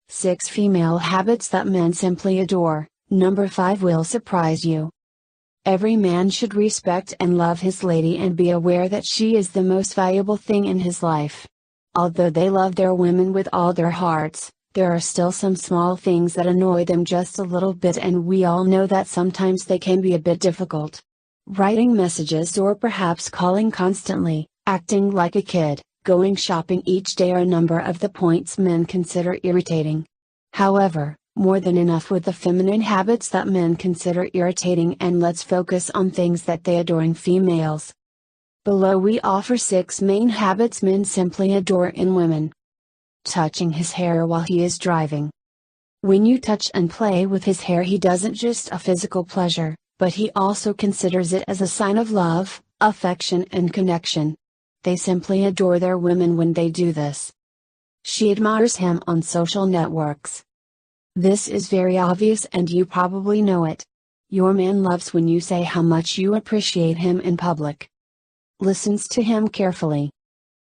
Six female habits that men simply adore. Number 5 will surprise you. Every man should respect and love his lady and be aware that she is the most valuable thing in his life. Although they love their women with all their hearts, there are still some small things that annoy them just a little bit, and we all know that sometimes they can be a bit difficult. Writing messages or perhaps calling constantly, acting like a kid, going shopping each day are a number of the points men consider irritating. However, more than enough with the feminine habits that men consider irritating, and let's focus on things that they adore in females. Below we offer 6 main habits men simply adore in women. Touching his hair while he is driving. When you touch and play with his hair, he doesn't just a physical pleasure, but he also considers it as a sign of love, affection and connection. They simply adore their women when they do this. She admires him on social networks. This is very obvious and you probably know it. Your man loves when you say how much you appreciate him in public. Listens to him carefully.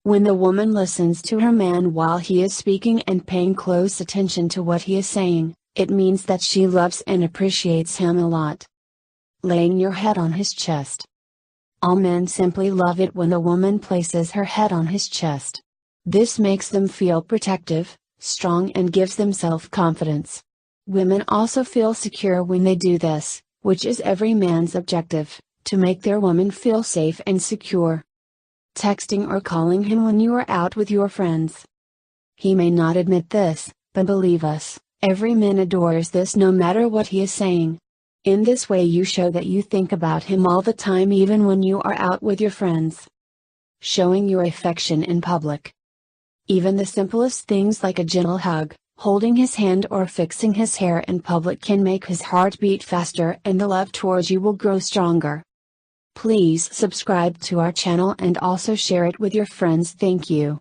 When the woman listens to her man while he is speaking and paying close attention to what he is saying, it means that she loves and appreciates him a lot. Laying your head on his chest. All men simply love it when the woman places her head on his chest. This makes them feel protective, strong and gives them self-confidence. Women also feel secure when they do this, which is every man's objective, to make their woman feel safe and secure. Texting or calling him when you are out with your friends. He may not admit this, but believe us, every man adores this no matter what he is saying. In this way you show that you think about him all the time even when you are out with your friends. Showing your affection in public. Even the simplest things like a gentle hug, holding his hand or fixing his hair in public can make his heart beat faster and the love towards you will grow stronger. Please subscribe to our channel and also share it with your friends. Thank you.